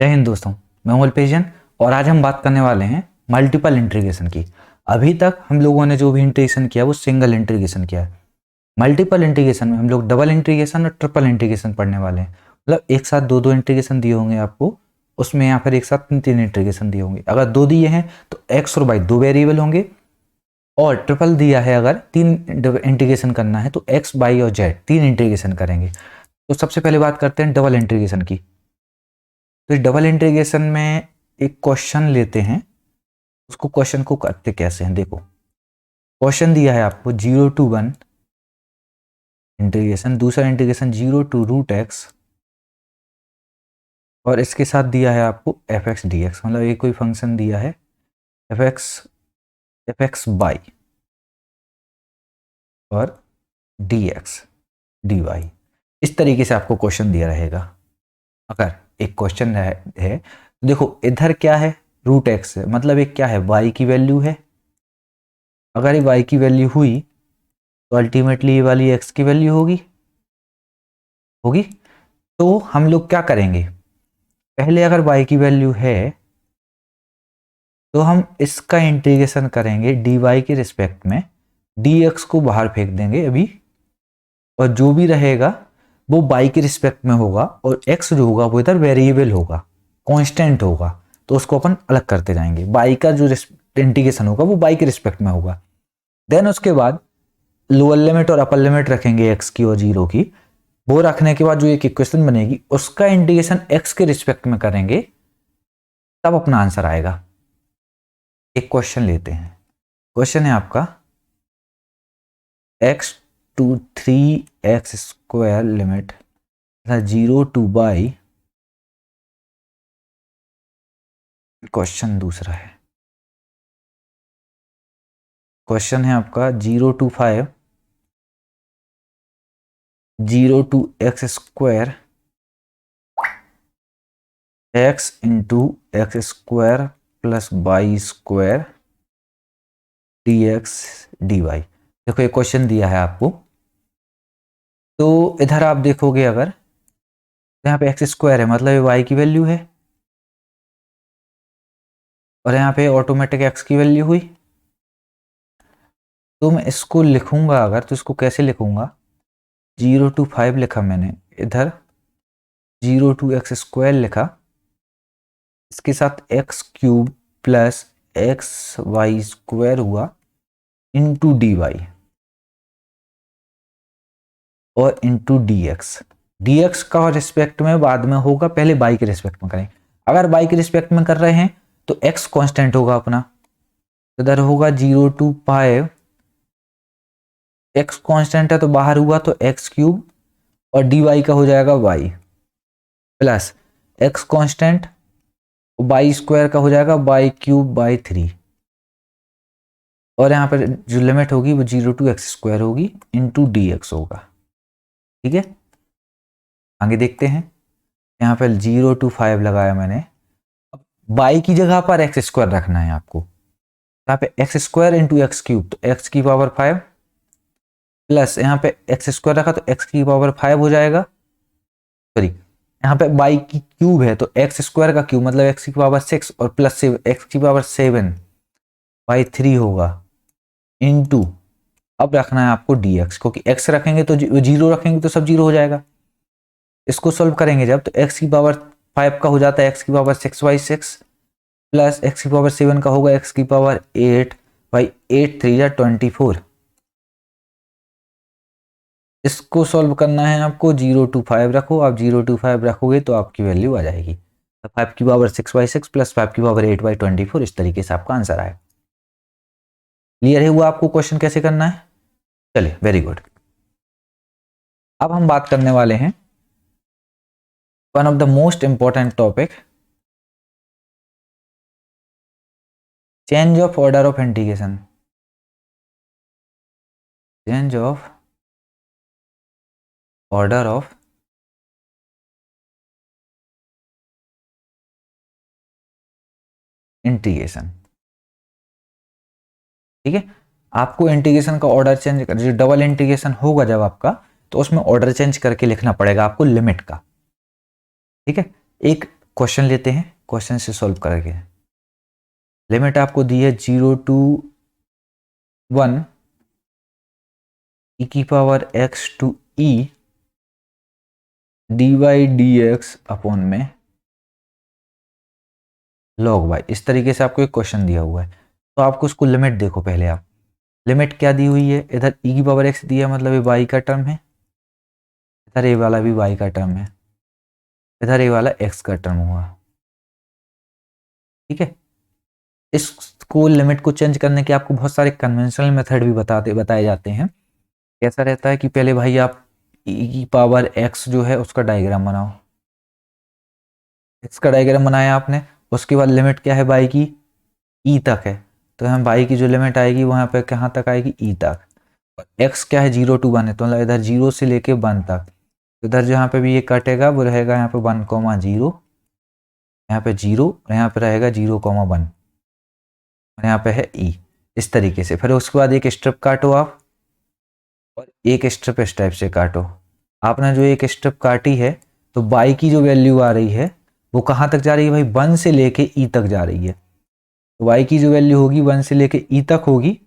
जय हिंद दोस्तों। मैं हूं अल्पेशियन और आज हम बात करने वाले हैं मल्टीपल इंटीग्रेशन की। अभी तक हम लोगों ने जो भी इंटीग्रेशन किया वो सिंगल इंटीग्रेशन किया है। मल्टीपल इंटीग्रेशन में हम लोग डबल इंटीग्रेशन और ट्रिपल इंटीग्रेशन पढ़ने वाले हैं। मतलब एक साथ दो दो इंटीग्रेशन दिए होंगे आपको, उसमें या फिर एक साथ तीन तीन इंटीग्रेशन दिए होंगे। अगर दो दिए हैं तो एक्स और वाई दो वेरिएबल होंगे, और ट्रिपल दिया है अगर तीन इंटीग्रेशन करना है तो एक्स वाई और जेड तीन इंटीग्रेशन करेंगे। तो सबसे पहले बात करते हैं डबल इंटीग्रेशन की। तो इस डबल इंटीग्रेशन में एक क्वेश्चन लेते हैं, उसको क्वेश्चन को करते कैसे हैं देखो। क्वेश्चन दिया है आपको 0 to 1 इंटीग्रेशन, दूसरा इंटीग्रेशन 0 to √x, और इसके साथ दिया है आपको f(x) dx। मतलब ये कोई फंक्शन दिया है f(x) बाई और dx dy। इस तरीके से आपको क्वेश्चन दिया रहेगा। अगर एक क्वेश्चन है तो देखो इधर क्या है, √x है, मतलब एक क्या है, y की वैल्यू है। अगर ये y की वैल्यू हुई तो अल्टीमेटली ये वाली x की वैल्यू होगी होगी तो हम लोग क्या करेंगे, पहले अगर y की वैल्यू है तो हम इसका इंटीग्रेशन करेंगे dy के रिस्पेक्ट में, dx को बाहर फेंक देंगे अभी, और जो भी रहेगा वो y के रिस्पेक्ट में होगा, और x जो होगा वो इधर वेरिएबल होगा, कांस्टेंट होगा, तो उसको अपन अलग करते जाएंगे। y का जो इंटीग्रेशन होगा वो y के रिस्पेक्ट में होगा। देन उसके बाद लोअर लिमिट और अपर लिमिट रखेंगे x की और 0 की। वो रखने के बाद जो एक इक्वेशन बनेगी उसका इंटीग्रेशन x के रिस्पेक्ट में करेंगे, तब अपना आंसर आएगा। एक क्वेश्चन लेते हैं। क्वेश्चन है आपका x to 3x² limit 0 to y। Question दूसरा है, क्वेश्चन है आपका 0 to 5 0 to x² x into x² plus y² dx dy। देखो ये क्वेश्चन दिया है आपको, तो इधर आप देखोगे अगर यहाँ पे x² है मतलब ये y की वैल्यू है, और यहाँ पे ऑटोमेटिक x की वैल्यू हुई। तो मैं इसको लिखूंगा अगर, तो इसको कैसे लिखूंगा, 0 to 5 लिखा मैंने, इधर 0 to x² लिखा, इसके साथ x³ प्लस xy² हुआ इंटू dy और इंटू dx का रिस्पेक्ट में बाद में होगा, पहले y के रिस्पेक्ट में करें। अगर y के रिस्पेक्ट में कर रहे हैं तो x कांस्टेंट होगा अपना, इधर होगा 0 to 5, x कांस्टेंट है तो बाहर हुआ तो x³ और dy का हो जाएगा y, plus x constant y² का हो जाएगा y³/3, और यहाँ पर जो लिमिट होगी वो 0 to x² होगी इंटू dx होगा। ठीक है, आगे देखते हैं। यहाँ पर 0 to 5 लगाया मैंने, अब y की जगह पर x² रखना है आपको। यहाँ पे x² इंटू x³ तो x⁵ प्लस यहाँ पे x² रखा तो x⁵ हो जाएगा। सॉरी, यहाँ पे y³ है तो x² का क्यूब मतलब x⁵ और प्लस x⁵ होगा इंटू, अब रखना है आपको dx, क्योंकि x रखेंगे तो 0 रखेंगे तो सब 0 हो जाएगा। इसको सॉल्व करेंगे जब तो x⁵ का हो जाता है x⁵6/6 प्लस x⁵ का होगा x⁵8/8 3 24। इसको सॉल्व करना है आपको, 0 to 5 रखो, आप 0 to 5 रखोगे तो आपकी वैल्यू आ जाएगी 5⁵6/6 प्लस 5⁵8/24। इस तरीके से आपका आंसर आएगा। क्लियर है हुआ आपको क्वेश्चन कैसे करना है? चलिए, वेरी गुड। अब हम बात करने वाले हैं one of the most important topic, change of order of integration. Change of order of integration. ठीक है, आपको इंटीग्रेशन का ऑर्डर चेंज कर, जो डबल इंटीग्रेशन होगा जब आपका, तो उसमें ऑर्डर चेंज करके लिखना पड़ेगा आपको लिमिट का। ठीक है, एक क्वेश्चन लेते हैं, क्वेश्चन से सॉल्व करके। लिमिट आपको दी है 0 to 1 e⁻x to e dy/dx upon में log y। इस तरीके से आपको एक क्वेश्चन दिया हुआ है, तो आपको उसको लिमिट देखो। पहले आप लिमिट क्या दी हुई है, इधर e⁻x दिया है, मतलब ये y का टर्म है, इधर ये वाला भी y का टर्म है, इधर ये वाला x का टर्म हुआ। ठीक है, इसको लिमिट को चेंज करने के आपको बहुत सारे कन्वेंशनल मेथड भी बताए जाते हैं। कैसा रहता है कि पहले भाई आप e⁻x जो है उसका डायग्राम बनाओ, x का डायग्राम बनाया आपने, उसके बाद लिमिट क्या है y की, e तक है, तो हम y की जो लिमिट आएगी वहाँ पे कहाँ तक आएगी, e तक। x क्या है 0 to 1 है, तो मतलब इधर 0 से लेके 1 तक, इधर जहाँ पे भी ये कटेगा वो रहेगा यहाँ पे 1,0, यहाँ पे 0 और यहाँ पे रहेगा 0,1 और यहाँ पे है e। इस तरीके से फिर उसके बाद एक स्ट्रिप काटो आप, और एक स्ट्रिप इस टाइप से काटो। आपने जो एक स्ट्रिप काटी है तो y की जो वैल्यू आ रही है वो कहाँ तक जा रही है भाई, 1 से लेके e तक जा रही है। तो y की जो वैल्यू होगी 1 से लेके e तक होगी,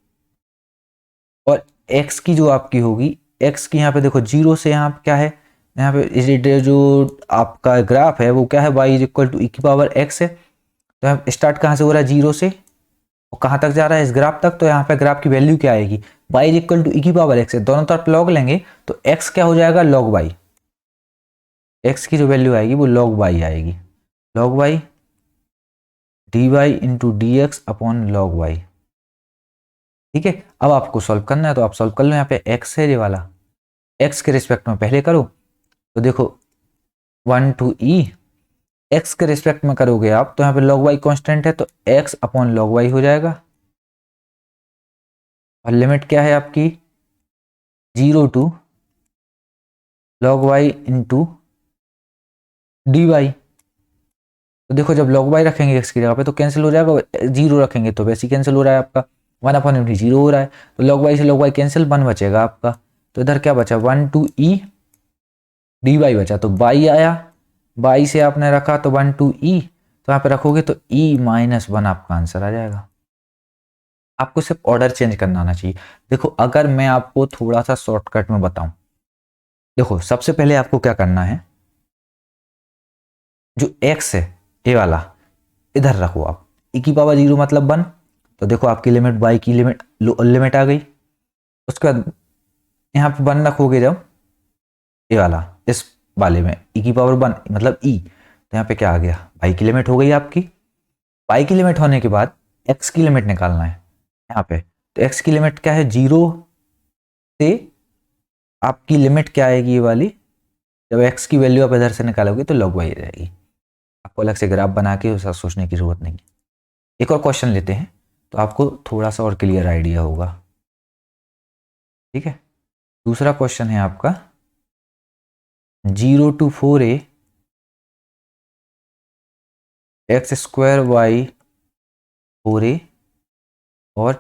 और x की जो आपकी होगी, x की यहाँ पे देखो 0 से यहाँ पे क्या है, यहाँ पे जो आपका ग्राफ है वो क्या है, y is equal to e⁻x है। तो यहाँ स्टार्ट कहाँ से हो रहा है, 0 से, और कहाँ तक जा रहा है, इस ग्राफ तक। तो यहाँ पे ग्राफ की वैल्यू क्या आएगी, y is equal to e⁻x है, दोनों तरफ लॉग लेंगे तो x क्या हो जाएगा, log y। x की जो वैल्यू आएगी वो log y आएगी, log y dy into d x upon log y। ठीक है, अब आपको सॉल्व करना है तो आप सॉल्व कर लो। यहाँ पे x है ये वाला, x के रिस्पेक्ट में पहले करो, तो देखो 1 to e, x के रिस्पेक्ट में करोगे आप तो यहाँ पे log y कांस्टेंट है, तो x अपॉन log y हो जाएगा। और लिमिट क्या है आपकी, 0 to log y into d y. तो देखो जब log y रखेंगे x की जगह पे तो कैंसिल हो जाएगा, 0 रखेंगे तो वैसे ही कैंसिल हो रहा है आपका, 1 अपॉन एम 0 हो रहा है, तो log y से log y कैंसिल, 1 बचेगा आपका। तो इधर क्या बचा, 1 to e dy बचा, तो y आया, y से आपने रखा तो 1 to e, तो यहाँ पे रखोगे तो e-1 आपका आंसर आ जाएगा। आपको सिर्फ ऑर्डर चेंज करना आना चाहिए। देखो अगर मैं आपको थोड़ा सा शॉर्टकट में बताऊं, देखो सबसे पहले आपको क्या करना है, जो x है ये वाला इधर रखो आप, e⁻0 मतलब 1, तो देखो आपकी लिमिट y की लिमिट आ गई। उसके बाद यहाँ पे 1 रखोगे जब ये वाला, इस वाले में e⁻1 मतलब e, तो यहाँ पे क्या आ गया, y की लिमिट हो गई आपकी। y की लिमिट होने के बाद x की लिमिट निकालना है यहाँ पे, तो x की लिमिट क्या है, 0 से आपकी लिमिट क्या आएगी ये वाली, जब x की वैल्यू आप इधर से निकालोगे तो log y आ जाएगी। आपको अलग से ग्राफ बना के उसका सोचने की जरूरत नहीं है। एक और क्वेश्चन लेते हैं तो आपको थोड़ा सा और क्लियर आइडिया होगा। ठीक है, दूसरा क्वेश्चन है आपका 0 to 4a x² y 4a और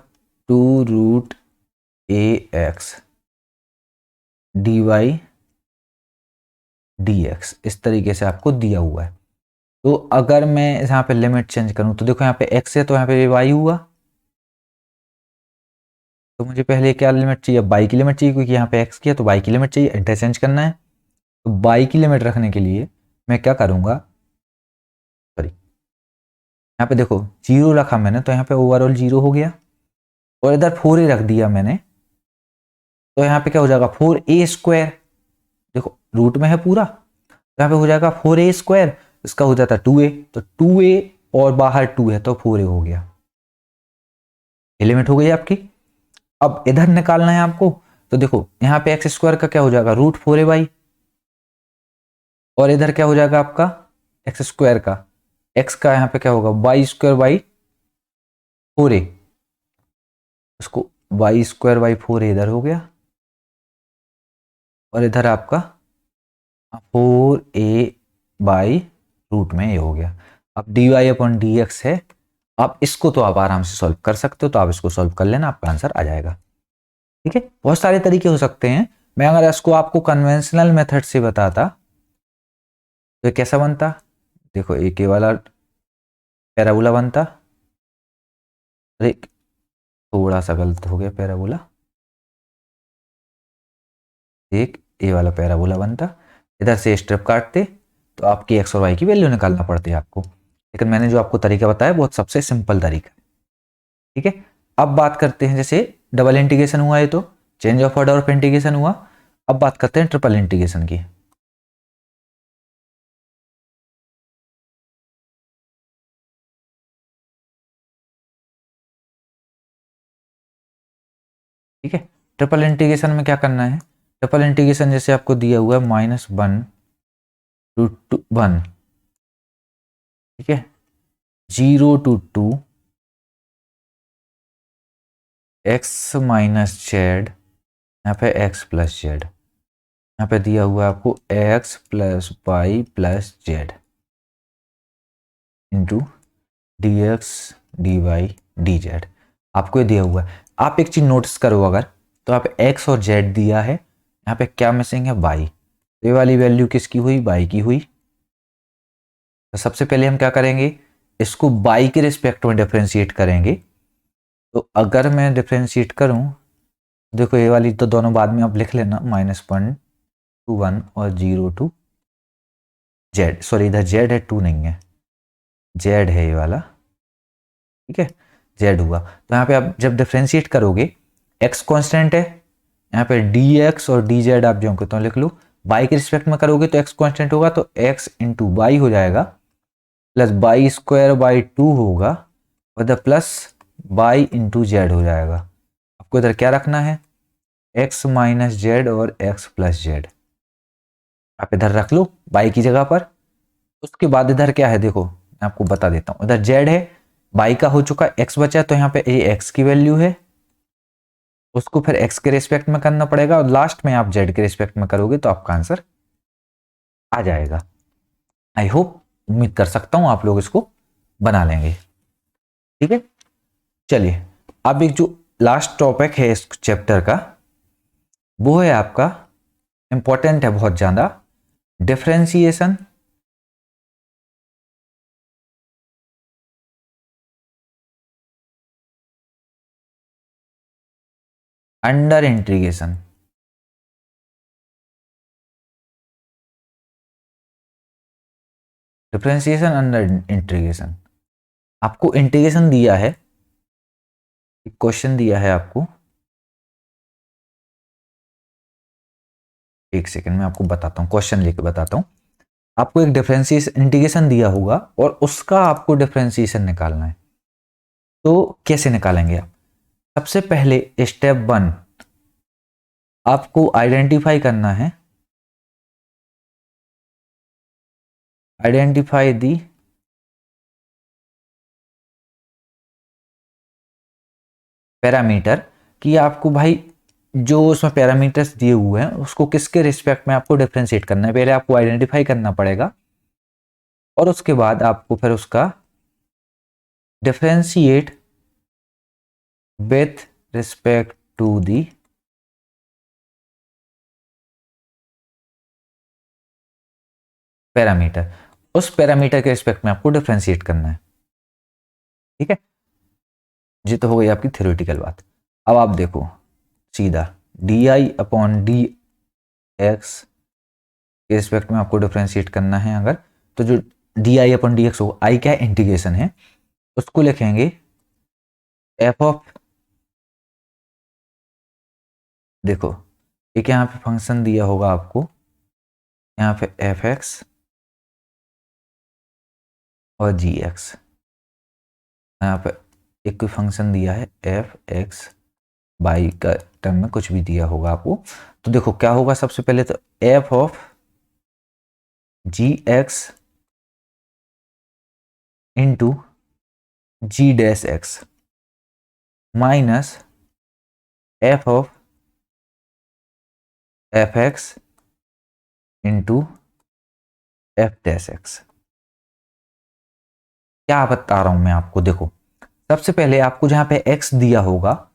2√ax dy dx, इस तरीके से आपको दिया हुआ है। तो अगर मैं यहाँ पे लिमिट चेंज करूं तो देखो यहाँ पे x है तो यहाँ पे y हुआ, तो मुझे पहले क्या लिमिट चाहिए, y की लिमिट चाहिए, क्योंकि यहाँ पे x किया तो y की लिमिट चाहिए, इंटरचेंज करना है। तो y की लिमिट रखने के लिए मैं क्या करूंगा, सॉरी यहाँ पे देखो 0 रखा मैंने तो यहाँ पे ओवरऑल 0 हो गया, और इधर 4a रख दिया मैंने तो यहाँ पे क्या हो जाएगा 4a², देखो रूट में है पूरा, तो यहाँ पे हो जाएगा 4a², इसका हो जाता है 2a, तो 2a और बाहर 2 है तो 4a हो गया, ये लिमिट हो गई आपकी। अब इधर निकालना है आपको, तो देखो यहाँ पे x² का क्या हो जाएगा, √4a/, और इधर क्या हो जाएगा आपका x² का, x का यहाँ पे क्या होगा y²/4a, उसको y²/4a इधर हो गया, और इधर आपका 4a/रूट में ये हो गया। अब dy/dx है, आप इसको तो आप आराम से सॉल्व कर सकते हो, तो आप इसको सॉल्व कर लेना, आपका आंसर आ जाएगा। ठीक है, बहुत सारे तरीके हो सकते हैं। मैं अगर इसको आपको कन्वेंशनल मेथड से बताता तो ये कैसा बनता, देखो एक ये वाला पैराबोला बनता, अरे थोड़ा सा गलत हो गया, पैराबोला, एक ये वाला पैराबोला बनता, इधर से स्ट्रिप काटते तो आपकी एक्स और वाई की वैल्यू निकालना पड़ती है आपको, लेकिन मैंने जो आपको तरीका बताया बहुत सबसे सिंपल तरीका है। ठीक है, अब बात करते हैं, जैसे डबल इंटीग्रेशन हुआ है तो change of order of integration हुआ। अब बात करते हैं ट्रिपल इंटीग्रेशन की। ठीक है, ट्रिपल इंटीग्रेशन में क्या करना है, ट्रिपल इंटीग्रेशन जैसे आपको दिया हुआ है -1 to 1, ठीक है, 0 to 2 x माइनस जेड, यहाँ पे x प्लस जेड, यहाँ पे दिया हुआ है आपको x plus y plus z into d x d y d z, आपको ये दिया हुआ है। आप एक चीज नोटिस करो, अगर तो आप x और z दिया है, यहाँ पे क्या मिसिंग है, y, ये वाली वैल्यू किसकी हुई, y की हुई। तो सबसे पहले हम क्या करेंगे, इसको y के रिस्पेक्ट में डिफ्रेंशिएट करेंगे। तो अगर मैं डिफ्रेंशिएट करूं, देखो ये वाली तो दोनों बाद में आप लिख लेना, -1 to 1 और 0 to z, सॉरी इधर z है, 2 नहीं है, z है ये वाला, ठीक है, z हुआ। तो यहाँ पे आप जब डिफ्रेंशिएट करोगे, x कांस्टेंट है, यहाँ पे dx और dz आप जो तो लिख लो, y के रिस्पेक्ट में करोगे तो x कांस्टेंट होगा, तो x इंटू वाई हो जाएगा, प्लस वाई स्क्वायर बाई 2 होगा, और the plus y into Z हो जाएगा। आपको इधर क्या रखना है, x माइनस जेड और x प्लस जेड, आप इधर रख लो y की जगह पर। उसके बाद इधर क्या है, देखो मैं आपको बता देता हूँ, इधर z है, y का हो चुका, x बचा, तो यहाँ पे ये x की वैल्यू है, उसको फिर x के रिस्पेक्ट में करना पड़ेगा, और लास्ट में आप z के रिस्पेक्ट में करोगे तो आपका आंसर आ जाएगा। आई होप, उम्मीद कर सकता हूं आप लोग इसको बना लेंगे। ठीक है, चलिए अब एक जो लास्ट टॉपिक है इस चैप्टर का, वो है आपका, इंपॉर्टेंट है बहुत ज्यादा, differentiation under integration. Differentiation under integration, आपको इंटीग्रेशन दिया है, एक क्वेश्चन दिया है आपको, एक सेकंड में आपको बताता हूँ, क्वेश्चन लेके बताता हूँ। आपको एक डिफरेंशिएशन इंटीग्रेशन दिया होगा और उसका आपको डिफरेंशिएशन निकालना है, तो कैसे निकालेंगे आप, सबसे पहले स्टेप 1 आपको आइडेंटिफाई करना है, आइडेंटिफाई दी पैरामीटर, कि आपको भाई जो उसमें पैरामीटर्स दिए हुए हैं उसको किसके रिस्पेक्ट में आपको डिफरेंशिएट करना है, पहले आपको आइडेंटिफाई करना पड़ेगा, और उसके बाद आपको फिर उसका differentiate with respect to the parameter, उस पैरामीटर के रिस्पेक्ट में आपको डिफरेंशिएट करना है। ठीक है, ये तो हो गई आपकी थ्योरेटिकल बात। अब आप देखो सीधा D i upon D x के रिस्पेक्ट में आपको डिफरेंशिएट करना है अगर, तो जो D i upon D x हो, आई क्या है, इंटीग्रेशन है, उसको लिखेंगे एफ ऑफ, देखो एक यहाँ पे फंक्शन दिया होगा आपको, यहाँ पे एफ एक्स और जी एक्स, यहाँ पे एक कोई फंक्शन दिया है एफ एक्स बाई का टर्म में कुछ भी दिया होगा आपको। तो देखो क्या होगा, सबसे पहले तो f of g x into g dash x minus f of f x into f dash x. क्या बता रहा हूं मैं आपको, देखो सबसे पहले आपको जहां पे x दिया होगा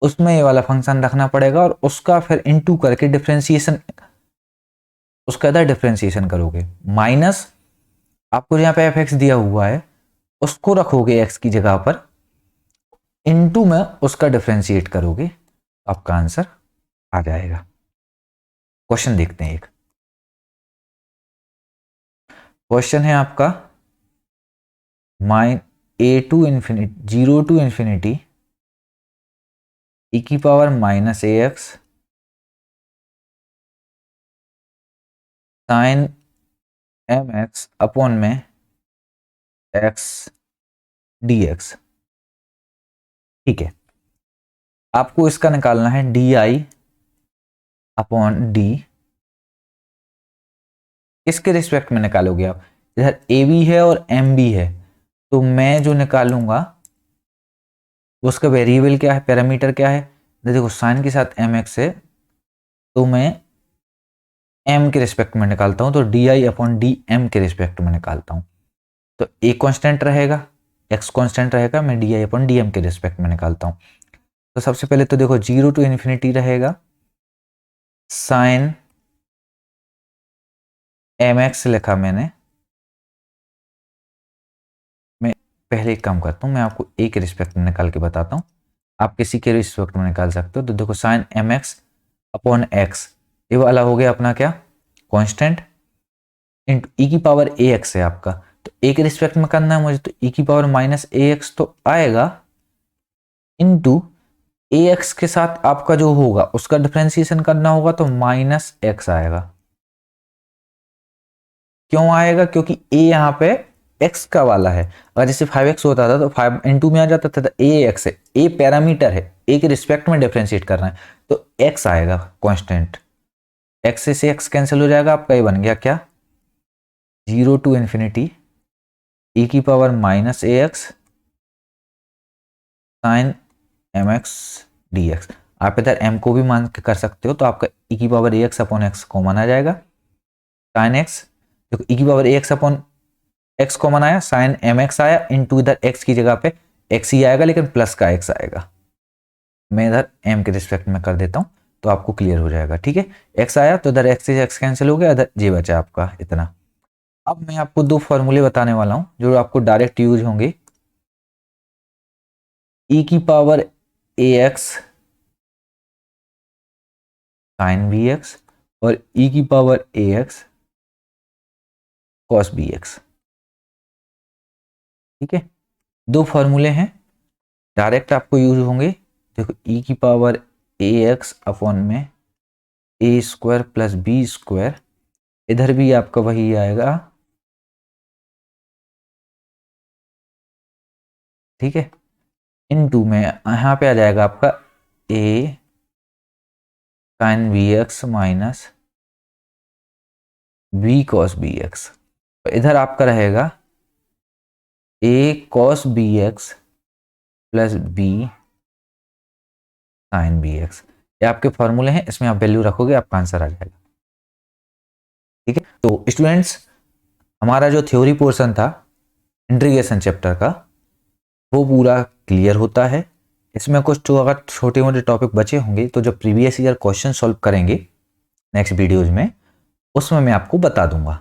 उसमें ये वाला फंक्शन रखना पड़ेगा, और उसका फिर इनटू करके डिफरेंशिएशन, उसका इधर डिफरेंशिएशन करोगे, माइनस आपको यहाँ पे एफ एक्स दिया हुआ है, उसको रखोगे एक्स की जगह पर, इनटू में उसका डिफरेंशिएट करोगे, आपका आंसर आ जाएगा। क्वेश्चन देखते हैं एक। क्वेश्चन है आपका a/∞ 0 to ∞ e⁻−ax sin mx upon में x dx। ठीक है, आपको इसका निकालना है di अपॉन डी। इसके रिस्पेक्ट में निकालोगे आप, इधर ए बी है और एम बी है, तो मैं जो निकालूंगा उसका वेरिएबल क्या है, पैरामीटर क्या है, देखो साइन के साथ एम एक्स है, तो मैं एम के रिस्पेक्ट में निकालता हूं, तो d i upon d m के रिस्पेक्ट में निकालता हूं। तो ए कांस्टेंट रहेगा, एक्स कांस्टेंट रहेगा, मैं d i upon d m के रिस्पेक्ट में निकालता हूं। तो सबसे पहले तो देखो 0 to ∞ रहेगा साइन एम एक्स लिखा मैंने। मैं पहले एक काम करता हूँ, मैं आपको ए के रिस्पेक्ट में निकाल के बताता हूँ, आप किसी के रिस्पेक्ट में निकाल सकते हो। तो देखो sine m x upon x, ये वाला हो गया अपना क्या, कांस्टेंट, इंटू ई की पावर ए एक्स है आपका, तो ए के रिस्पेक्ट में करना है मुझे, तो ई की पावर माइनस ए एक्स तो आएगा, इंटू ए एक्स के साथ आपका जो होगा उसका डिफरेंशिएशन करना होगा, तो माइनस एक्स आएगा। क्यों आएगा, क्योंकि ए यहाँ पे एक्स का वाला है, अगर जैसे 5x होता था तो 5 इंटू में आ जाता था, तो ए एक्स है, ए पैरामीटर है, ए के रिस्पेक्ट में डिफरेंशिएट कर रहे हैं, तो एक्स आएगा कांस्टेंट, एक्स से एक्स कैंसिल हो जाएगा, आपका ये बन गया क्या, 0 to ∞ e की power minus a x sine m x d x. आप इधर m को भी मान के कर सकते हो, तो आपका e की पावर ए एक्स अपॉन एक्स कॉमन आ जाएगा, साइन एक्स, देखो e की पावर ए एक्स अपॉन एक्स कॉमन आया, साइन एम एक्स आया, इंटू इधर x की जगह पे x ही आएगा, लेकिन प्लस का x आएगा, मैं इधर m के रिस्पेक्ट में कर देता हूँ, तो आपको क्लियर हो जाएगा। ठीक है, x आया तो इधर x से x कैंसिल हो गया, इधर जे बचा आपका इतना। अब मैं आपको दो फॉर्मूले बताने वाला हूं जो आपको डायरेक्ट यूज होंगे, e की पावर ए एक्स साइन बी एक्स और e की पावर ए एक्स कॉस बी एक्स। ठीक है, दो फॉर्मूले हैं, डायरेक्ट आपको यूज होंगे। देखो e की पावर ए एक्स अपॉन में ए स्क्वायर प्लस बी स्क्वायर, इधर भी आपका वही आएगा। ठीक है, इनटू में यहाँ पे आ जाएगा आपका a sine b x minus b cos b x, इधर आपका रहेगा a cos b x plus b sine b x. ये आपके फॉर्मूले हैं, इसमें आप वैल्यू रखोगे, आपका आंसर आ जाएगा। ठीक है, तो स्टूडेंट्स हमारा जो थ्योरी पोर्शन था इंटीग्रेशन चैप्टर का, वो पूरा क्लियर होता है। इसमें कुछ तो अगर छोटे मोटे टॉपिक बचे होंगे, तो जो प्रीवियस ईयर क्वेश्चन सॉल्व करेंगे नेक्स्ट वीडियोज में, उसमें मैं आपको बता दूंगा।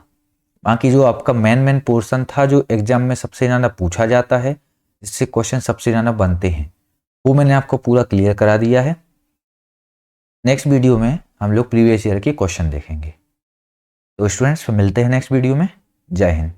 बाकी जो आपका मेन पोर्शन था, जो एग्जाम में सबसे ज़्यादा पूछा जाता है, जिससे क्वेश्चन सबसे ज़्यादा बनते हैं, वो मैंने आपको पूरा क्लियर करा दिया है। नेक्स्ट वीडियो में हम लोग प्रीवियस ईयर के क्वेश्चन देखेंगे। तो स्टूडेंट्स मिलते हैं नेक्स्ट वीडियो में। जय हिंद।